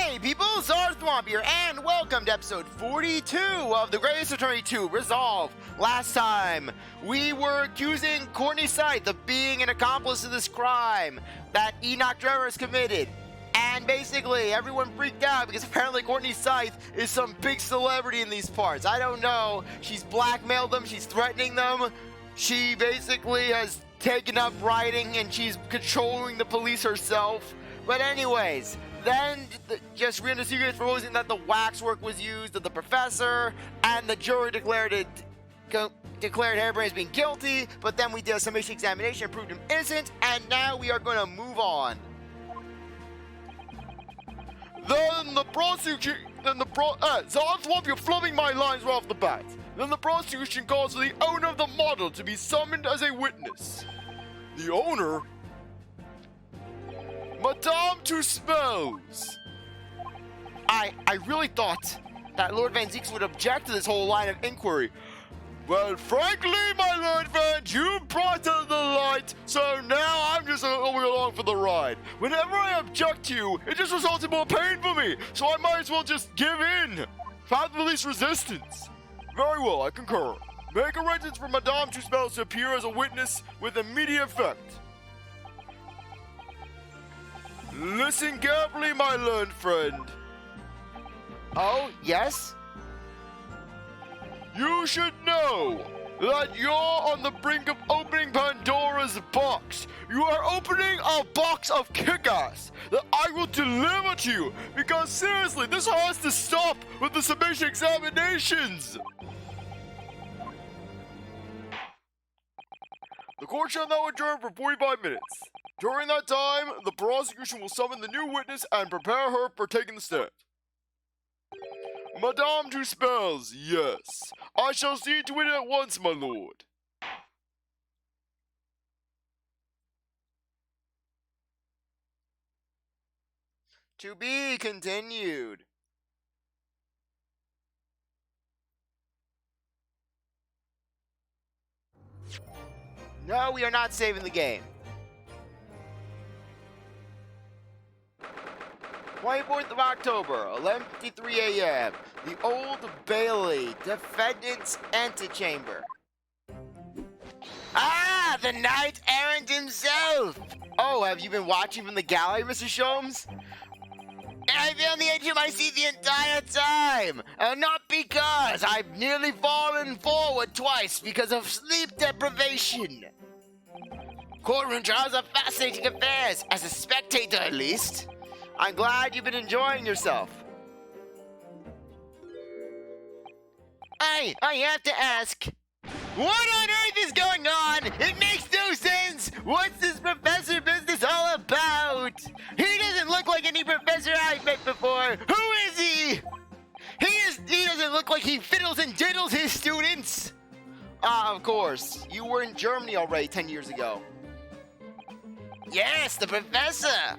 Hey people, CzarThwomp here, and welcome to episode 42 of The Greatest Attorney 2, Resolve. Last time, we were accusing Courtney Scythe of being an accomplice in this crime that Enoch Trevor has committed. And basically, everyone freaked out because apparently Courtney Scythe is some big celebrity in these parts. I don't know. She's blackmailed them, she's threatening them. She basically has taken up writing and she's controlling the police herself. But anyways, then just Ryuunosuke is proposing that the waxwork was used of the professor, and the jury declared Harebrain as being guilty, but then we did a summation examination and proved him innocent, and now we are going to move on. Then the prosecution, CzarThwomp, you're flubbing my lines right off the bat. Then the prosecution calls for the owner of the model to be summoned as a witness. The owner? Madame Tusspells! I really thought that Lord Van Zieks would object to this whole line of inquiry. Well, frankly, my Lord Van, you brought to the light, so now I'm just going along for the ride. Whenever I object to you, it just results in more pain for me, so I might as well just give in. Find the least resistance. Very well, I concur. Make arrangements for Madame Tusspells to appear as a witness with immediate effect. Listen carefully, my learned friend. Oh, yes? You should know that you're on the brink of opening Pandora's box. You are opening a box of kick-ass that I will deliver to you, because seriously, this has to stop with the submission examinations. The court shall now adjourn for 45 minutes. During that time, the prosecution will summon the new witness and prepare her for taking the stand. Madame Tusspells, yes. I shall see to it at once, my lord. To be continued. No, we are not saving the game. 24th of October, 11:53 a.m. The Old Bailey, Defendant's Antechamber. Ah, the Knight Errant himself! Oh, have you been watching from the gallery, Mr. Sholmes? I've been on the edge of my seat the entire time! Not because I've nearly fallen forward twice because of sleep deprivation. Courtroom trials are fascinating affairs, as a spectator at least. I'm glad you've been enjoying yourself. I have to ask, what on earth is going on? It makes no sense! What's this professor business all about? He doesn't look like any professor I've met before. Who is he? He doesn't look like he fiddles and diddles his students. Of course. You were in Germany already 10 years ago. Yes, the professor.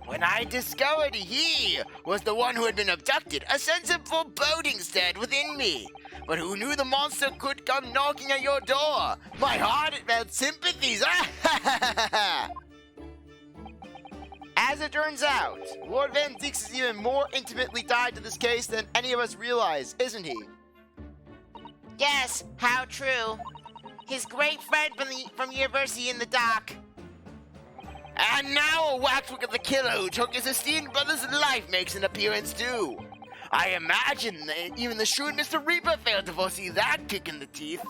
When I discovered he was the one who had been abducted, a sense of foreboding stirred within me. But who knew the monster could come knocking at your door? My heart felt sympathies. As it turns out, Lord Van Zieks is even more intimately tied to this case than any of us realize, isn't he? Yes, how true. His great friend from university in the dock. And now a waxwork of the killer who took his esteemed brother's life makes an appearance too. I imagine that even the shrewd Mr. Reaper failed to foresee that kick in the teeth.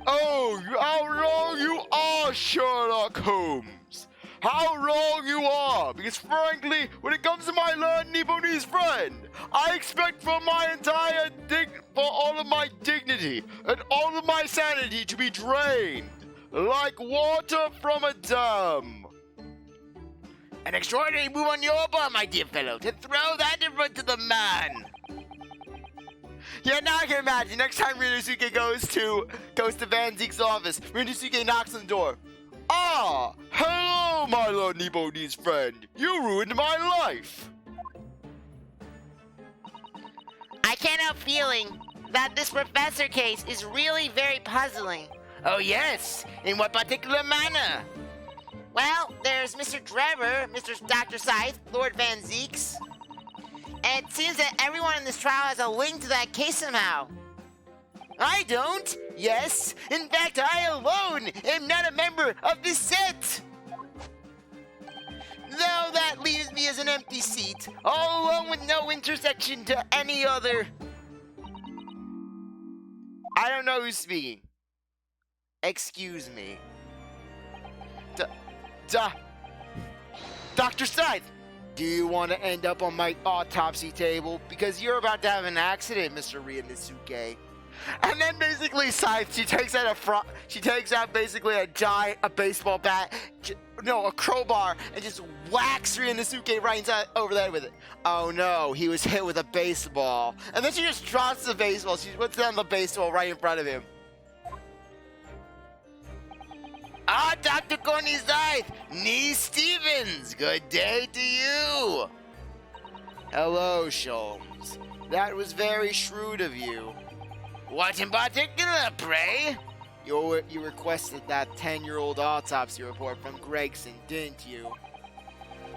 Oh, how wrong you are, Sherlock Holmes. How wrong you are, because frankly, when it comes to my learned Nipponese friend, I expect for all of my dignity and all of my sanity to be drained. Like water from a dam. An extraordinary move on your part, my dear fellow, to throw that in front of the man. Yeah, now I can imagine. Next time Ryuunosuke goes to Van Zieks' office, Ryuunosuke knocks on the door. Ah, hello, my Lord Nipponese friend. You ruined my life. I can't help feeling that this professor case is really very puzzling. Oh yes, in what particular manner? Well, there's Mr. Trevor, Mr. Dr. Scythe, Lord Van Zieks. And it seems that everyone in this trial has a link to that case somehow. I don't. Yes. In fact, I alone am not a member of this set. Though that leaves me as an empty seat, all alone with no intersection to any other. I don't know who's speaking. Excuse me. Dr. Scythe, do you want to end up on my autopsy table? Because you're about to have an accident, Mr. Ryuunosuke. And then basically Scythe, she takes out basically a baseball bat, a crowbar, and just whacks Ryuunosuke right inside over there with it. Oh no, he was hit with a baseball. And then she just drops the baseball. She puts down the baseball right in front of him. Ah, Dr. Corny Scythe, Nee Stevens, good day to you. Hello, Sholmes. That was very shrewd of you. What in particular, pray? You requested that 10-year-old autopsy report from Gregson, didn't you?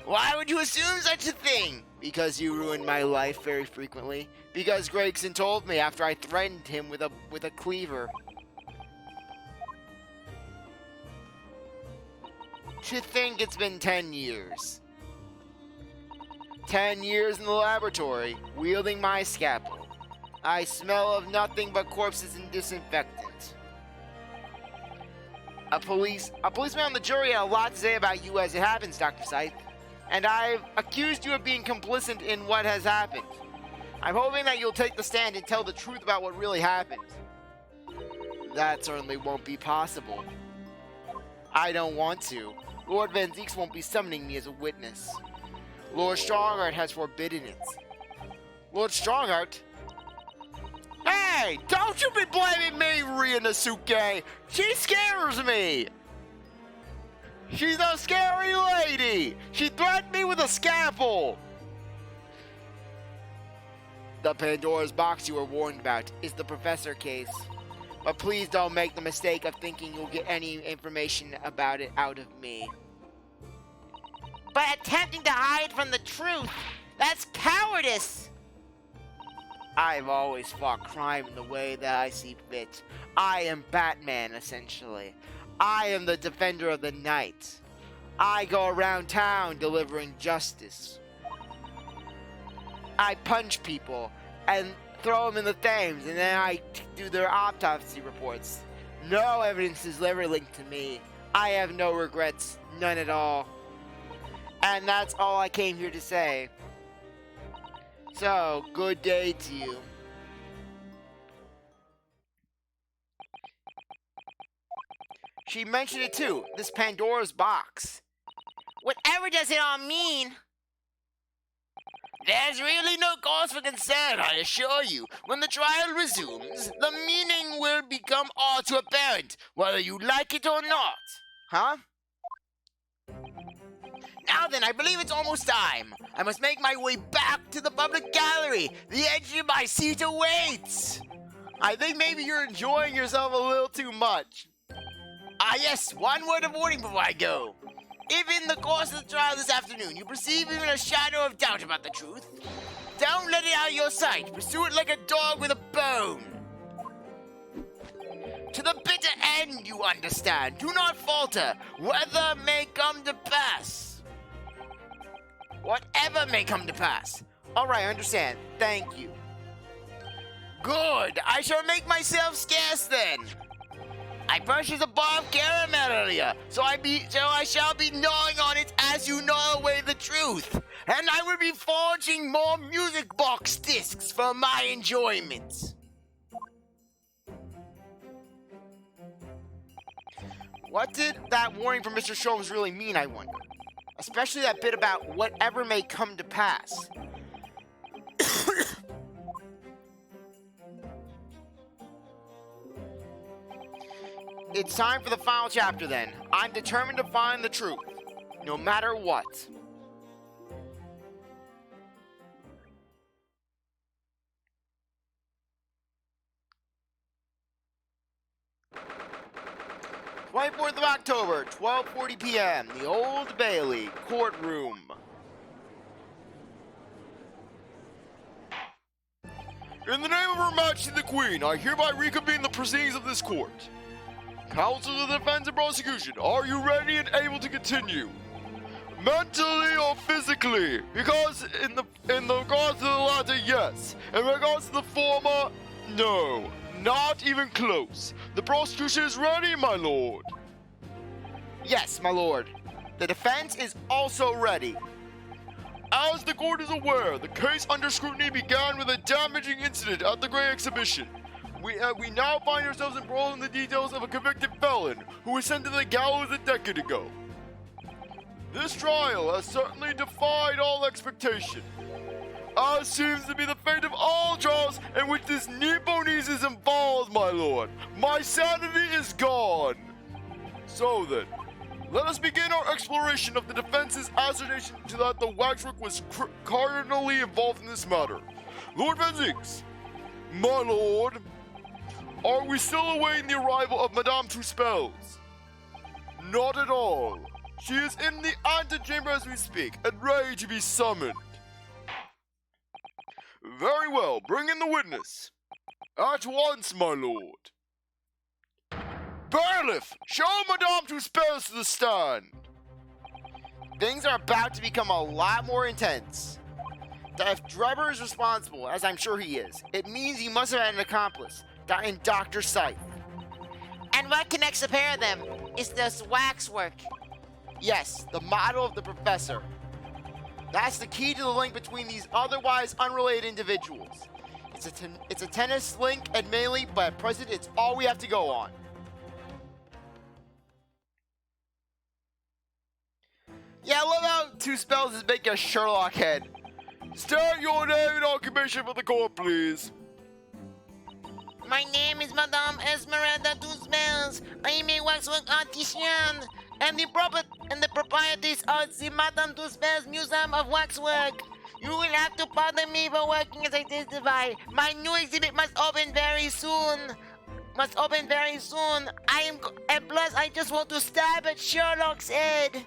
Why would you assume such a thing? Because you ruined my life very frequently. Because Gregson told me after I threatened him with a cleaver. To think it's been 10 years. 10 years in the laboratory, wielding my scalpel. I smell of nothing but corpses and disinfectant. A policeman on the jury had a lot to say about you as it happens, Dr. Scythe. And I've accused you of being complicit in what has happened. I'm hoping that you'll take the stand and tell the truth about what really happened. That certainly won't be possible. I don't want to. Lord Van Zieks won't be summoning me as a witness. Lord Strongheart has forbidden it. Lord Strongheart? Hey! Don't you be blaming me, Ryuunosuke! She scares me! She's a scary lady! She threatened me with a scalpel! The Pandora's box you were warned about is the Professor case. But please don't make the mistake of thinking you'll get any information about it out of me. But attempting to hide from the truth, that's cowardice! I've always fought crime in the way that I see fit. I am Batman, essentially. I am the defender of the night. I go around town delivering justice. I punch people and throw them in the flames, and then I do their autopsy reports. No evidence is ever linked to me. I have no regrets, none at all. And that's all I came here to say. So, good day to you. She mentioned it too, this Pandora's box. Whatever does it all mean? There's really no cause for concern, I assure you. When the trial resumes, the meaning will become all too apparent, whether you like it or not. Huh? Now then, I believe it's almost time. I must make my way back to the public gallery. The edge of my seat awaits. I think maybe you're enjoying yourself a little too much. Ah yes, one word of warning before I go. If in the course of the trial this afternoon you perceive even a shadow of doubt about the truth, don't let it out of your sight. Pursue it like a dog with a bone. To the bitter end, you understand. Do not falter. Whether may come to pass. Whatever may come to pass. All right, I understand. Thank you. Good. I shall make myself scarce then. I purchased a bar of caramel earlier, so I shall be gnawing on it as you gnaw away the truth. And I will be forging more music box discs for my enjoyment. What did that warning from Mr. Sholmes really mean, I wonder? Especially that bit about whatever may come to pass. It's time for the final chapter then. I'm determined to find the truth, no matter what. 24th of October, 12:40 p.m., the Old Bailey courtroom. In the name of Her Majesty the Queen, I hereby reconvene the proceedings of this court. Counsel of the defense and prosecution, are you ready and able to continue? Mentally or physically? Because in regards to the latter, yes. In regards to the former, no. Not even close. The prosecution is ready, my lord. Yes, my lord. The defense is also ready. As the court is aware, the case under scrutiny began with a damaging incident at the Great Exhibition. We now find ourselves embroiled in the details of a convicted felon who was sent to the gallows a decade ago. This trial has certainly defied all expectation, as seems to be the fate of all trials in which this Nipponese is involved, my lord. My sanity is gone. So then, let us begin our exploration of the defense's assertion to that the waxwork was cardinally involved in this matter. Lord Van Zieks, my lord, are we still awaiting the arrival of Madame Tusspells? Not at all. She is in the antechamber as we speak, and ready to be summoned. Very well, bring in the witness. At once, my lord. Bailiff, show Madame Tusspells to the stand. Things are about to become a lot more intense. If Drebber is responsible, as I'm sure he is, it means he must have had an accomplice in Dr. Scythe. And what connects the pair of them is this waxwork. Yes, the model of the professor. That's the key to the link between these otherwise unrelated individuals. It's a tennis link, admittedly, but at present it's all we have to go on. Yeah, I love how Tusspells is making a Sherlock head. State your name and occupation for the court, please. My name is Madame Esmeralda Tusspells. I am a waxwork artisan and the proprietress of the Madame Tusspells Museum of Waxwork. You will have to pardon me for working as I testify. My new exhibit must open very soon. And plus I just want to stab at Sherlock's head.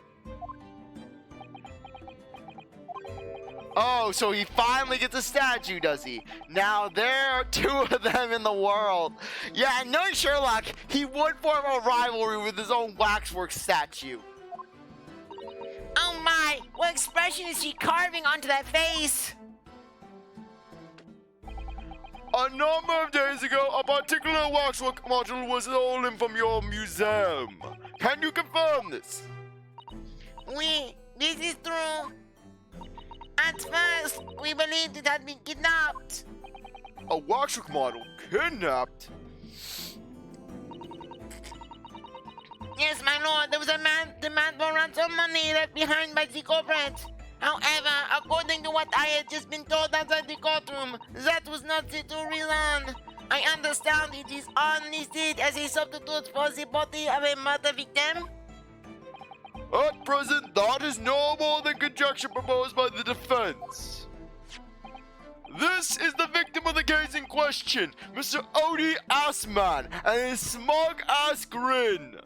Oh, so he finally gets a statue, does he? Now there are two of them in the world. Yeah, and knowing Sherlock, he would form a rivalry with his own waxwork statue. Oh my, what expression is she carving onto that face? A number of days ago, a particular waxwork module was stolen from your museum. Can you confirm this? Oui, this is true. At first, we believed it had been kidnapped. A waxwork model kidnapped? Yes, my lord, there was a demand for ransom money left behind by the culprit. However, according to what I had just been told outside the courtroom, that was not the true reason. I understand it is unlisted as a substitute for the body of a murder victim. At present, that is no more than conjecture proposed by the defense. This is the victim of the case in question, Mr. Odie Assman, and his smug-ass grin.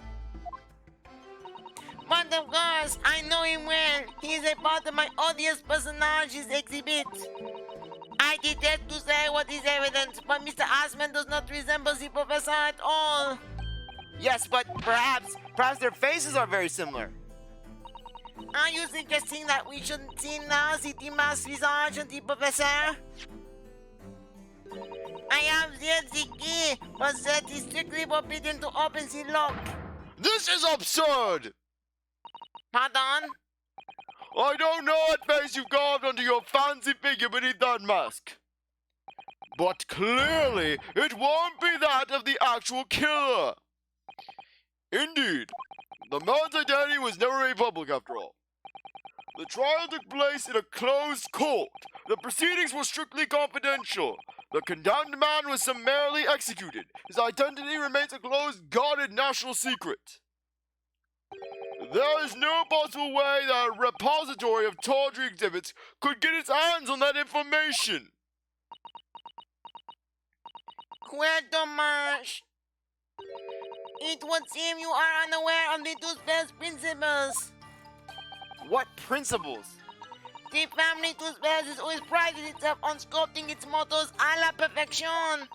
But of course, I know him well. He is a part of my odious personages exhibit. I detest to say what is evident, but Mr. Assman does not resemble the professor at all. Yes, but perhaps their faces are very similar. Are you suggesting that we shouldn't see now the mask visage of the professor? I have set the key, but that is strictly forbidden to open the lock. This is absurd! Pardon? I don't know what face you've carved onto your fancy figure beneath that mask. But clearly, it won't be that of the actual killer. Indeed, the man's identity was never made public after all. The trial took place in a closed court. The proceedings were strictly confidential. The condemned man was summarily executed. His identity remains a closed, guarded national secret. There is no possible way that a repository of tawdry exhibits could get its hands on that information. Quel dommage. It would seem you are unaware of the Tusspells principles. What principles? The family Tusspells is always prided itself on sculpting its mottos a la perfection.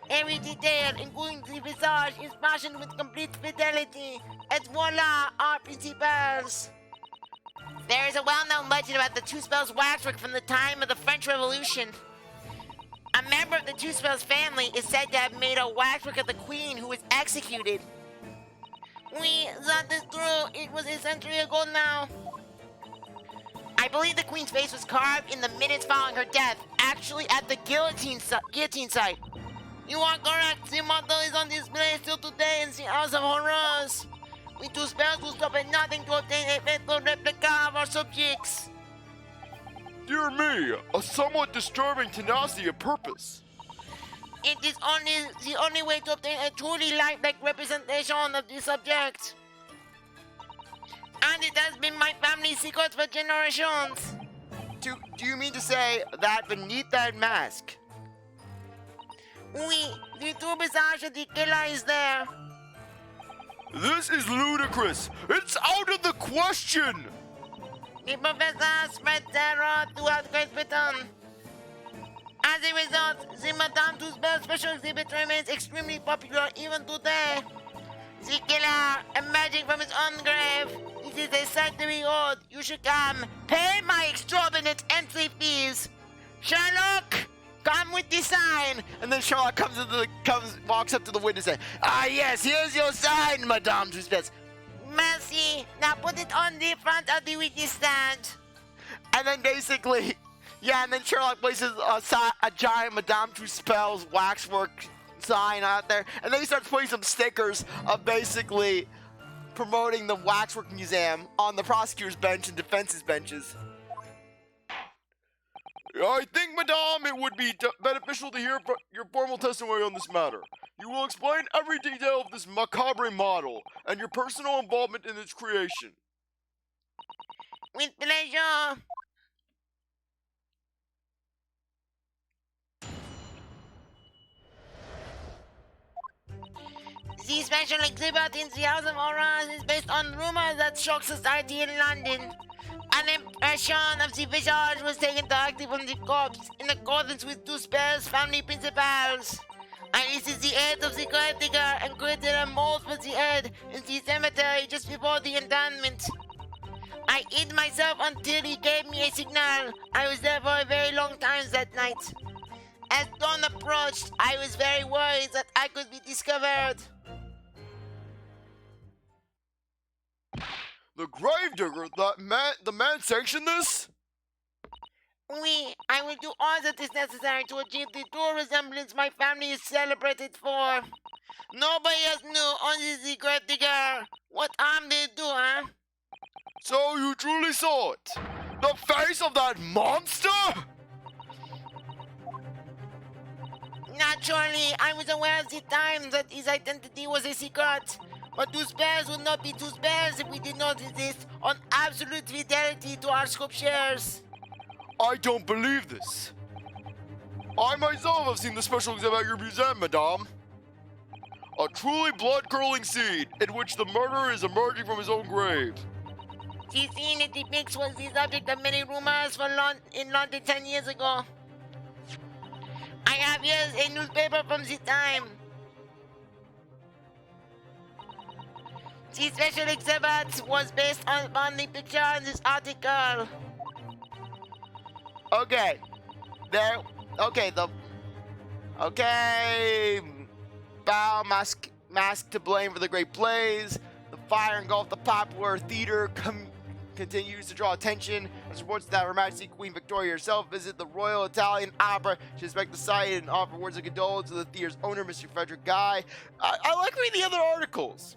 Every detail, including the visage, is fashioned with complete fidelity. Et voila, our principles. There is a well-known legend about the Tusspells waxwork from the time of the French Revolution. A member of the Tusspells family is said to have made a waxwork of the queen who was executed. That is true. It was a century ago now. I believe the queen's face was carved in the minutes following her death, actually at the guillotine site. You are correct. The motto is on display still today in the House of Horrors. We Tusspells will stop at nothing to obtain a faithful replica of our subjects. Dear me, a somewhat disturbing tenacity of purpose. It is the only way to obtain a truly lifelike representation of the subject. And it has been my family's secret for generations. Do you mean to say that beneath that mask? The true visage of the killer is there. This is ludicrous. It's out of the question. The professor spread terror throughout Great Britain. As a result, the Madame Tusspells special exhibit remains extremely popular even today. The killer emerging from his own grave. This is a sight to behold. You should come. Pay my exorbitant entry fees. Sherlock, come with the sign. And then Sherlock walks up to the window and says, "Ah, yes, here's your sign, Madame Tusspells." Mercy. Now put it on the front of the witness stand. And then basically, and then Sherlock places a giant Madame Tusspells waxwork sign out there, and then he starts putting some stickers of basically promoting the Waxwork Museum on the prosecutor's bench and defense's benches. I think, Madame, it would be beneficial to hear your formal testimony on this matter. You will explain every detail of this macabre model and your personal involvement in its creation. With pleasure. The special exhibit in the House of Horrors is based on rumors that shock society in London. An impression of the visage was taken directly from the corpse in accordance with Tusspells' family principles. I listed the head of the grave digger and created a mold for the head in the cemetery just before the interment. I hid myself until he gave me a signal. I was there for a very long time that night. As dawn approached, I was very worried that I could be discovered. The gravedigger, the man sanctioned this? I will do all that is necessary to achieve the true resemblance my family is celebrated for. Nobody else knew, only the gravedigger. What harm did it do, huh? So you truly saw it? The face of that monster? Naturally, I was aware of the time that his identity was a secret. But Tusspells would not be Tusspells if we did not insist on absolute fidelity to our sculptures. I don't believe this. I myself have seen the special exhibit at your museum, Madame. A truly blood-curdling scene in which the murderer is emerging from his own grave. The scene it depicts was the subject of many rumors in London 10 years ago. I have here a newspaper from the time. The special exhibit was based on the picture in this article. Okay. Bow mask to blame for the great blaze. The fire engulfed the popular theater continues to draw attention. As reports that Her Majesty Queen Victoria herself visited the Royal Italian Opera. She inspected the site and offered words of condolence to the theater's owner, Mr. Frederick Guy. I like reading the other articles.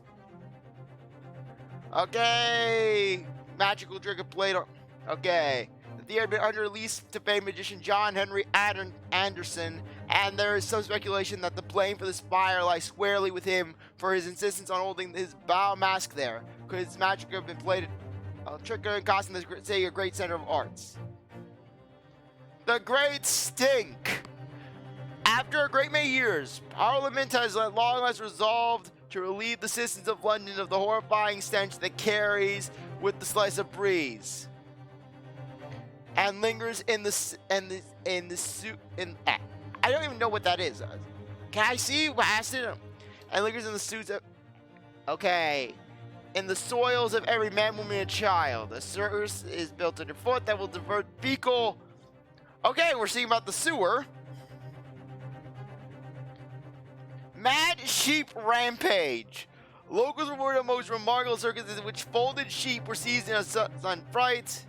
Okay. Magical trick of Plato. Okay. The theater had been under lease to famed magician John Henry Anderson, and there is some speculation that the blame for this fire lies squarely with him for his insistence on holding his bow mask there. Could his magic have been played a trick and costing the city a great center of arts? The Great Stink. After a great many years, Parliament has at long last resolved to relieve the citizens of London of the horrifying stench that carries with the slice of breeze and lingers in I don't even know what that is. Can I see past it? And lingers in the suits of, okay, in the soils of every man, woman, and child. A service is built underfoot that will divert fecal. Okay, we're seeing about the sewer. Mad sheep rampage. Locals report the most remarkable circuses in which folded sheep were seized in a sun fright.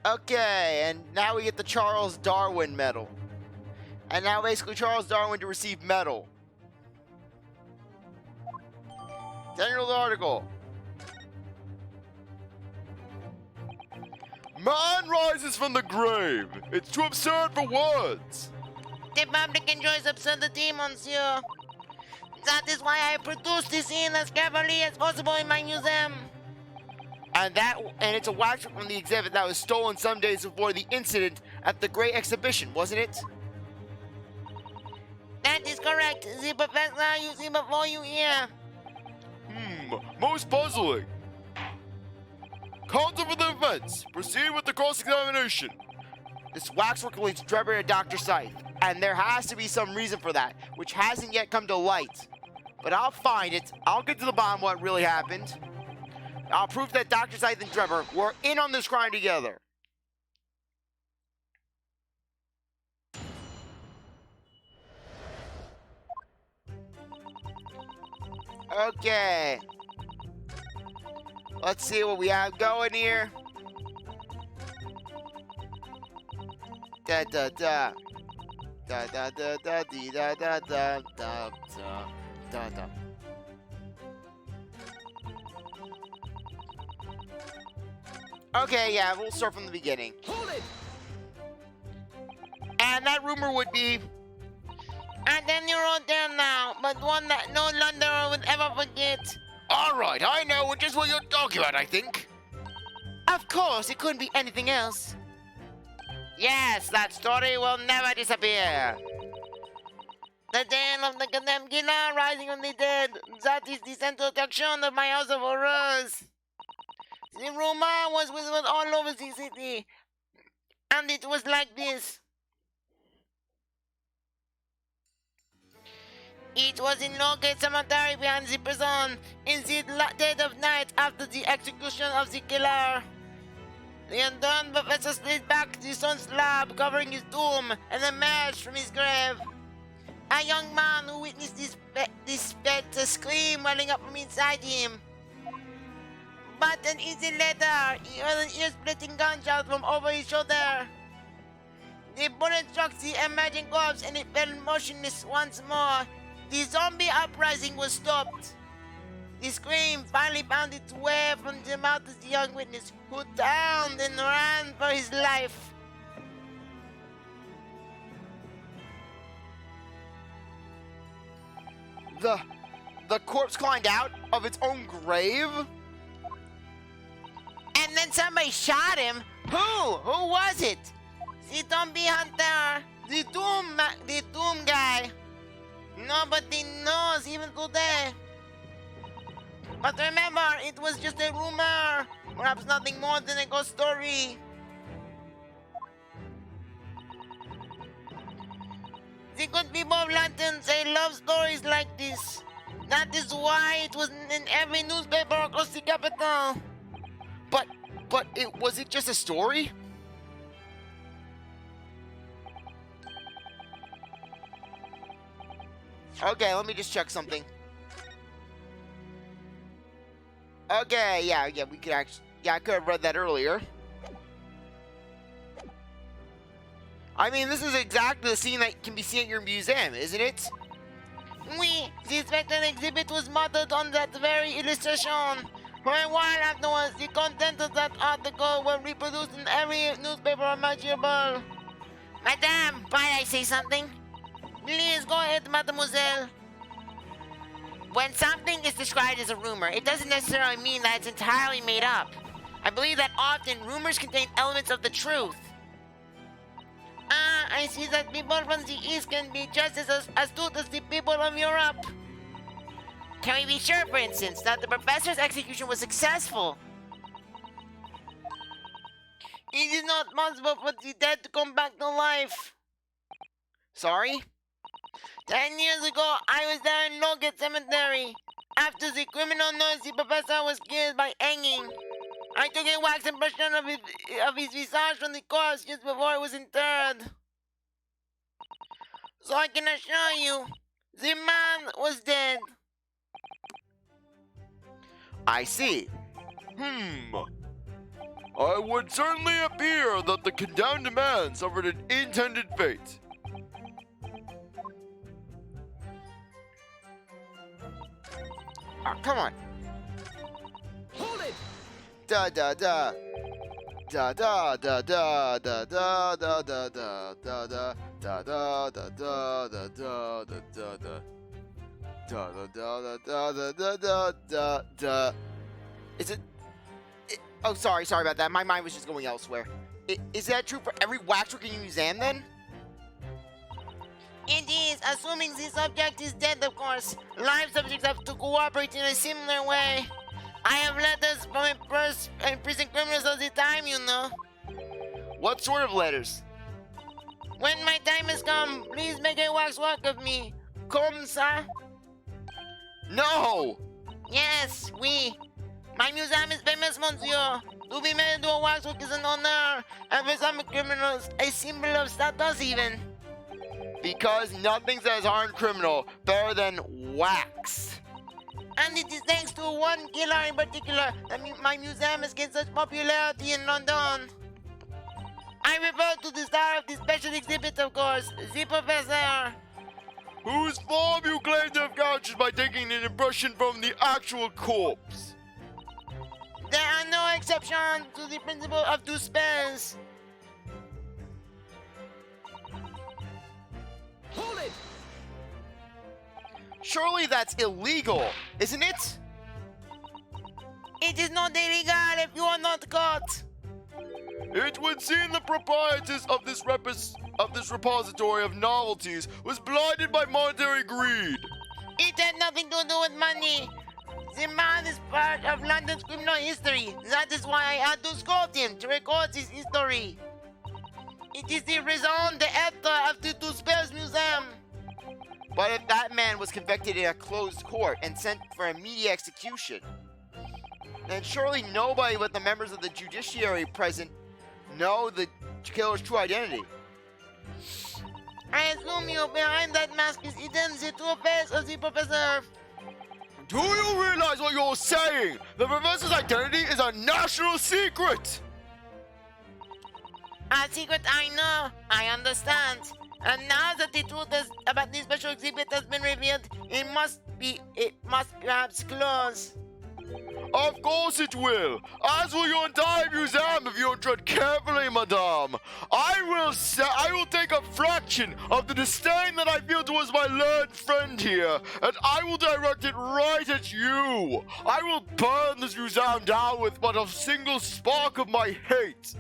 Okay, and now we get the Charles Darwin medal. And now basically Charles Darwin to receive medal. General article. Man rises from the grave. It's too absurd for words. The public enjoys absurdity, monsieur. That is why I produced this scene as carefully as possible in my museum. And it's a waxwork from the exhibit that was stolen some days before the incident at the Great Exhibition, wasn't it? That is correct. The professor you see before you here. Most puzzling. Counsel for the defense. Proceed with the cross-examination. This waxwork links Drebber to Dr. Scythe, and there has to be some reason for that, which hasn't yet come to light. But I'll find it. I'll get to the bottom of what really happened. I'll prove that Dr. Scythe and Drebber were in on this crime together. Okay. Let's see what we have going here. Da da da. Da da da da dee da da da da da da. Okay, yeah, we'll start from the beginning. Hold it! And that rumor would be... And then you wrote down now, but one that no Londoner would ever forget. Alright, I know just what you're talking about, I think. Of course, it couldn't be anything else. Yes, that story will never disappear. The tale of the condemned killer rising from the dead. That is the central attraction of my house of horrors. The rumor was whispered all over the city. And it was like this. It was in Locate Cemetery behind the prison, in the dead of night after the execution of the killer. The undone professor slid back the stone slab covering his tomb and emerged from his grave. A young man who witnessed this spectre scream welling up from inside him. But an instant later, he heard an ear-splitting gunshot from over his shoulder. The bullet struck the emerging corpse and it fell motionless once more. The zombie uprising was stopped. The scream finally found its way from the mouth of the young witness, who turned and ran for his life. The corpse climbed out of its own grave? And then somebody shot him. Who? Who was it? The zombie hunter. The doom guy. Nobody knows even today. But remember, it was just a rumor. Perhaps nothing more than a ghost story. The good people of London say love stories like this. That is why it was in every newspaper across the capital. But was it just a story? Okay, let me just check something. Okay, yeah, we could actually... Yeah, I could have read that earlier. I mean, this is exactly the scene that can be seen at your museum, isn't it? Oui, the spectral exhibit was modeled on that very illustration. For a while afterwards, the content of that article were reproduced in every newspaper imaginable. Madame, might I say something? Please go ahead, mademoiselle. When something is described as a rumor, it doesn't necessarily mean that it's entirely made up. I believe that often rumors contain elements of the truth. Ah, I see that people from the East can be just as astute as the people of Europe. Can we be sure, for instance, that the professor's execution was successful? It is not possible for the dead to come back to life. Sorry? 10 years ago, I was there in Nugget Cemetery. After the criminal knows the professor was killed by hanging, I took a wax impression of his visage from the corpse just before it was interred. So I can assure you, the man was dead. I see. I would certainly appear that the condemned man suffered an intended fate. Oh, come on. Hold it! Da da da. Da da da da da da da da da da da da da da da da da da da da. Da da da da da da da da da. Is it? Oh, sorry about that. My mind was just going elsewhere. Is that true for every waxwork in your museum then? It is, assuming the subject is dead, of course. Live subjects have to cooperate in a similar way. I have letters from prison criminals all the time, you know. What sort of letters? When my time has come, please make a waxwork of me. Comme ça? No! Yes, oui. My museum is famous, monsieur. To be made into a waxwork is an honor, and for some criminals, a symbol of status even. Because nothing says harm criminal better than wax. And it is thanks to one killer in particular that my museum has gained such popularity in London. I refer to the star of the special exhibit, of course, the professor. Whose form you claim to have captured by taking an impression from the actual corpse? There are no exceptions to the principle of Tusspells. Hold it! Surely that's illegal, isn't it? It is not illegal if you are not caught. It would seem the proprietors of this repository of novelties was blinded by monetary greed. It had nothing to do with money. The man is part of London's criminal history. That is why I had to scold him to record his history. It is the raison d'etre of the Tusspells Museum. But if that man was convicted in a closed court and sent for immediate execution, then surely nobody but the members of the judiciary present know the killer's true identity. I assume you behind that mask is hidden the true face of the professor. Do you realize what you're saying? The professor's identity is a national secret! A secret I know, I understand. And now that the truth about this special exhibit has been revealed, it must perhaps close. Of course it will, as will your entire museum if you don't tread carefully, madame. I will take a fraction of the disdain that I feel towards my learned friend here, and I will direct it right at you. I will burn this museum down with but a single spark of my hate.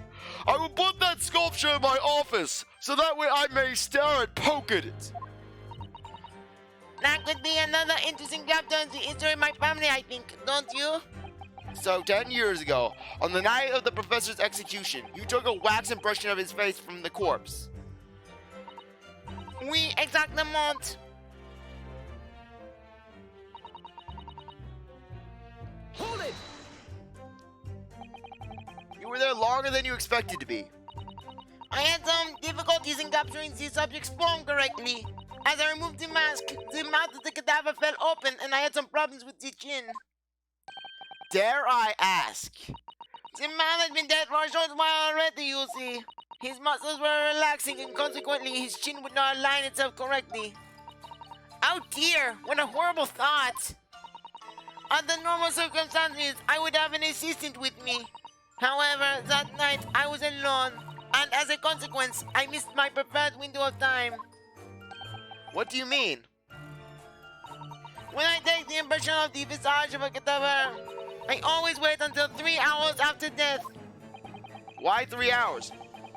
I will put that sculpture in my office, so that way I may stare and poke at it. That could be another interesting chapter in the history of my family, I think, don't you? So 10 years ago, on the night of the professor's execution, you took a wax impression of his face from the corpse. Oui, exactement. Hold it! You were there longer than you expected to be. I had some difficulties in capturing the subject's form correctly. As I removed the mask, the mouth of the cadaver fell open and I had some problems with the chin. Dare I ask? The man had been dead for a short while already, you see. His muscles were relaxing and consequently his chin would not align itself correctly. Oh dear, what a horrible thought. Under normal circumstances, I would have an assistant with me. However, that night I was alone, and as a consequence, I missed my preferred window of time. What do you mean? When I take the impression of the visage of a cadaver, I always wait until 3 hours after death. Why 3 hours?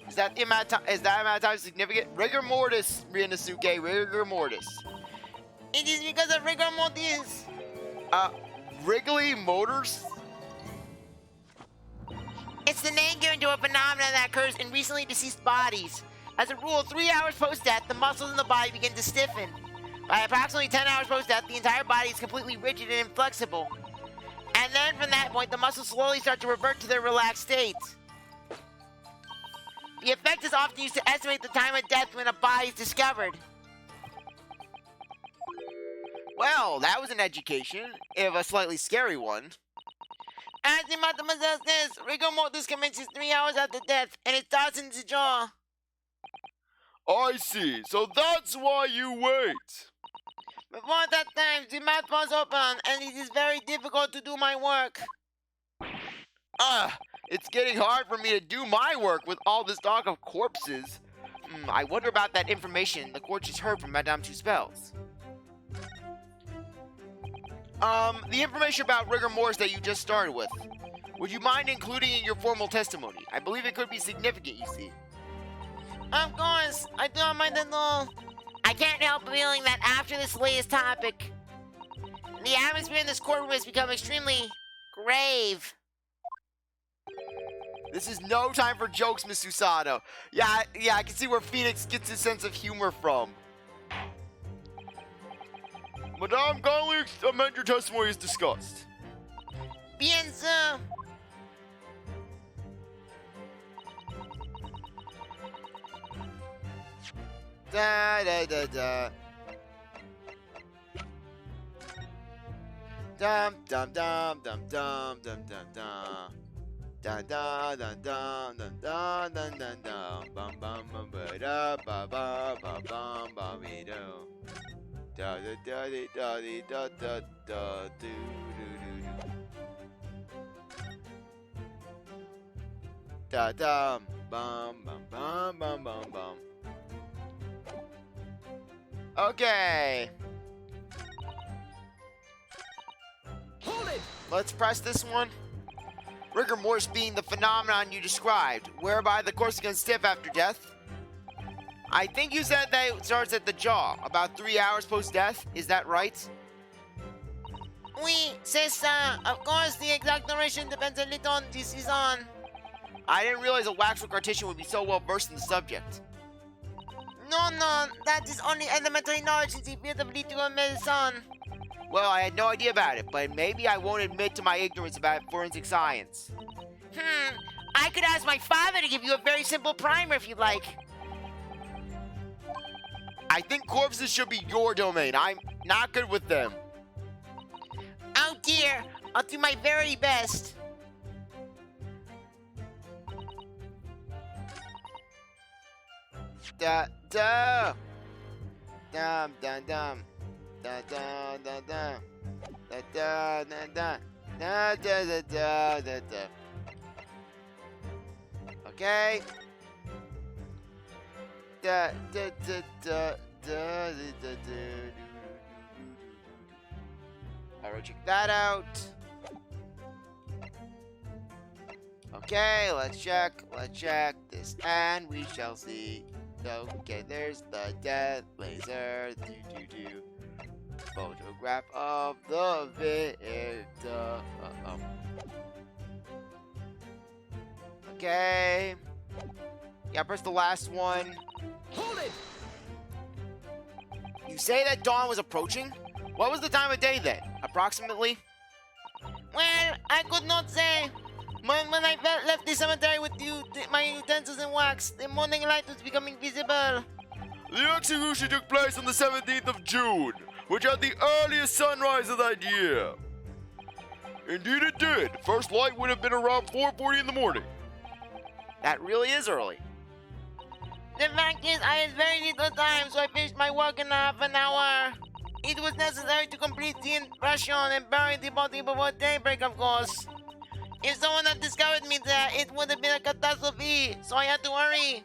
Is that the amount of time significant? Rigor mortis, Ryuunosuke, rigor mortis. It is because of rigor mortis. Wriggly motors? It's the name given to a phenomenon that occurs in recently deceased bodies. As a rule, 3 hours post-death, the muscles in the body begin to stiffen. By approximately 10 hours post-death, the entire body is completely rigid and inflexible. And then from that point, the muscles slowly start to revert to their relaxed state. The effect is often used to estimate the time of death when a body is discovered. Well, that was an education, if a slightly scary one. As the mathematician says, rigor mortis commences 3 hours after death, and it starts in the jaw. I see. So that's why you wait. Before that time, the mouth falls open, and it is very difficult to do my work. It's getting hard for me to do my work with all this talk of corpses. I wonder about that information the court just heard from Madame Tusspells. The information about rigor mortis that you just started with. Would you mind including it in your formal testimony? I believe it could be significant, you see. Of course, I do not mind at all. I can't help feeling that after this latest topic, the atmosphere in this courtroom has become extremely grave. This is no time for jokes, Miss Susato. Yeah, I can see where Phoenix gets his sense of humor from. Madame, kindly amend your testimony as discussed. Bien sûr. Da da da da. Dum dum dum dum dum dum dum dum. Da da da da da da da da da. Bum bum bum ba da ba ba ba bum ba me do. Da da da da da da da do do do do. Da dum bum bum bum bum bum bum. Okay. Hold it! Let's press this one. Rigor mortis being the phenomenon you described, whereby the corpse becomes stiff after death. I think you said that it starts at the jaw, about 3 hours post-death. Is that right? Oui, c'est ça. Of course, the exact duration depends a little on this is on. I didn't realize a waxwork artisan would be so well versed in the subject. No, that is only elementary knowledge in the field of literal medicine. Well, I had no idea about it, but maybe I won't admit to my ignorance about forensic science. I could ask my father to give you a very simple primer if you'd like. I think corpses should be your domain. I'm not good with them. Oh dear, I'll do my very best. Da da. Dum dum dum. Da da da da. Da da da da. Da da da da da da. Okay. Da da da da da da da. Alright, check that out. Okay, let's check this, and we shall see. Okay, there's the death laser. Photograph of the victim. Okay. Yeah, press the last one. Hold it! You say that dawn was approaching? What was the time of day then? Approximately? Well, I could not say. When I left the cemetery with my utensils and wax, the morning light was becoming visible. The execution took place on the 17th of June, which had the earliest sunrise of that year. Indeed it did. First light would have been around 4:40 in the morning. That really is early. The fact is, I had very little time, so I finished my work in half an hour. It was necessary to complete the impression and bury the body before daybreak, of course. If someone had discovered me there, it would have been a catastrophe, so I had to hurry.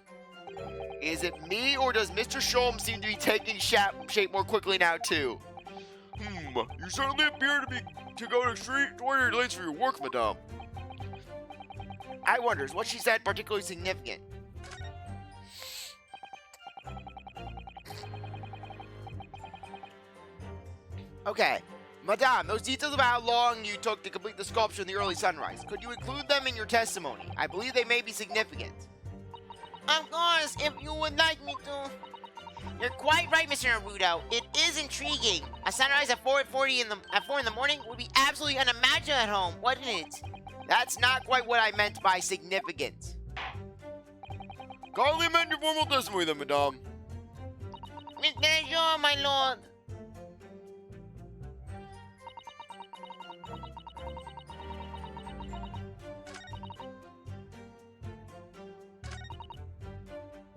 Is it me, or does Mr. Sholm seem to be taking shape more quickly now, too? You certainly appear to go extraordinary lengths for your work, madame. I wonder, is what she said particularly significant? Okay. Madame, those details about how long you took to complete the sculpture in the early sunrise, could you include them in your testimony? I believe they may be significant. Of course, if you would like me to. You're quite right, Mr. Naruto. It is intriguing. A sunrise at 4 in the morning would be absolutely unimaginable at home, wouldn't it? That's not quite what I meant by significant. Kindly amend your formal testimony then, madame. Mr. Sure, my lord.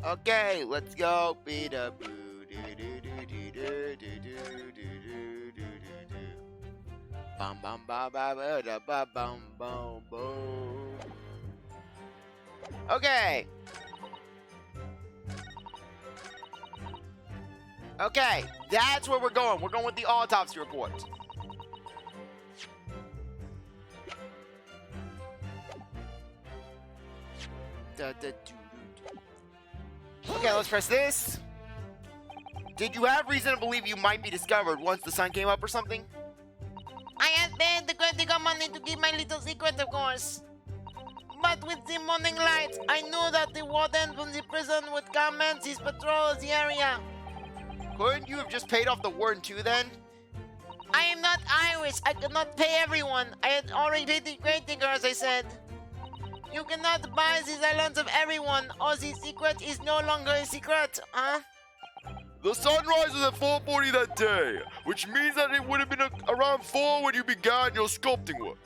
Okay, let's go. Bum bum ba ba ba da ba bum bum boom. Okay. Okay, that's where we're going. We're going with the autopsy report. Okay, let's press this. Did you have reason to believe you might be discovered once the sun came up or something? I had paid the critical money to keep my little secret, of course. But with the morning light, I knew that the warden from the prison would commence his patrol of the area. Couldn't you have just paid off the warden too then? I am not Irish. I cannot pay everyone. I had already paid the great digger, as I said. You cannot buy the silence of everyone, or the secret is no longer a secret, huh? The sunrise was at 4:40 that day, which means that it would have been around 4 when you began your sculpting work.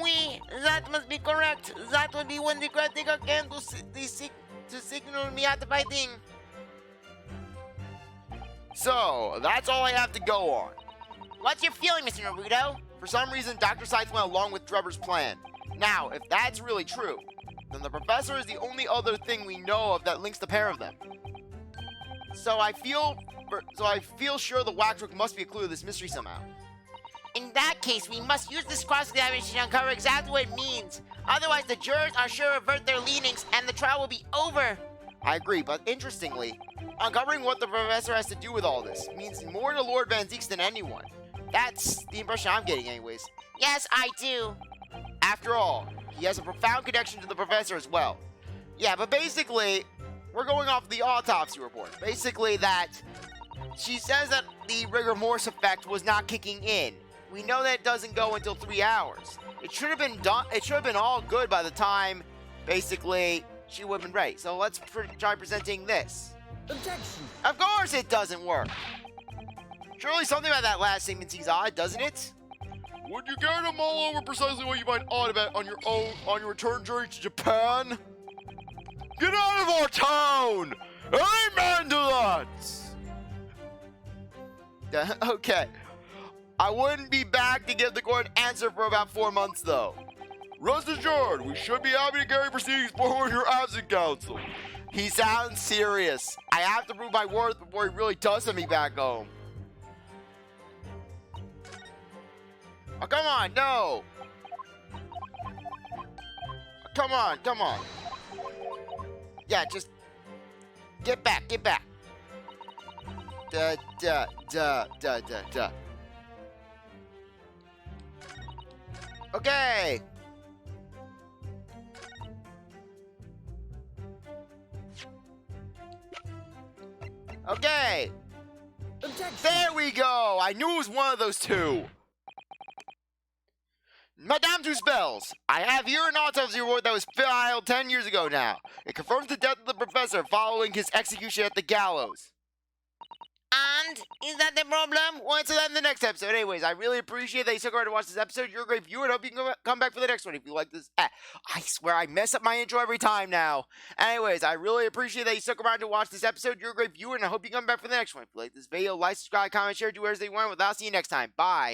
Oui, that must be correct. That would be when the great digger came to signal me out fighting. So, that's all I have to go on. What's your feeling, Mr. Naruto? For some reason, Dr. Zieks went along with Trevor's plan. Now, if that's really true, then the professor is the only other thing we know of that links the pair of them. So I feel sure the waxwork must be a clue to this mystery somehow. In that case, we must use this cross-examination to uncover exactly what it means. Otherwise, the jurors are sure to revert their leanings, and the trial will be over. I agree, but interestingly, uncovering what the professor has to do with all this means more to Lord Van Zieks than anyone. That's the impression I'm getting anyways. Yes, I do. After all, he has a profound connection to the professor as well. Yeah, but basically, we're going off the autopsy report. Basically that she says that the rigor mortis effect was not kicking in. We know that it doesn't go until 3 hours. It should have been done. It should have been all good by the time, basically, she would have been ready. So let's try presenting this. Objection. Of course it doesn't work. Surely something about that last statement seems odd, doesn't it? Would you care to mull over precisely what you find odd about on your return journey to Japan? Get out of our town! Amen to that! Okay. I wouldn't be back to give the court an answer for about 4 months, though. Rest assured, we should be happy to carry proceedings forward your absent counsel. He sounds serious. I have to prove my worth before he really does send me back home. Oh, come on, no! Come on, come on. Yeah, just get back, get back. Da, da, da, da, da, da. Okay. Okay. Objection. There we go. I knew it was one of those two. Madame Tusspells, I have here an autopsy report that was filed 10 years ago now. It confirms the death of the professor following his execution at the gallows. And is that the problem? We'll answer that in the next episode. Anyways, I really appreciate that you stuck around to watch this episode. You're a great viewer, and I hope you can come back for the next one if you like this. I swear I mess up my intro every time now. Anyways, I really appreciate that you stuck around to watch this episode. You're a great viewer, and I hope you come back for the next one. If you like this video, like, subscribe, comment, share, do whatever you want. I'll see you next time. Bye.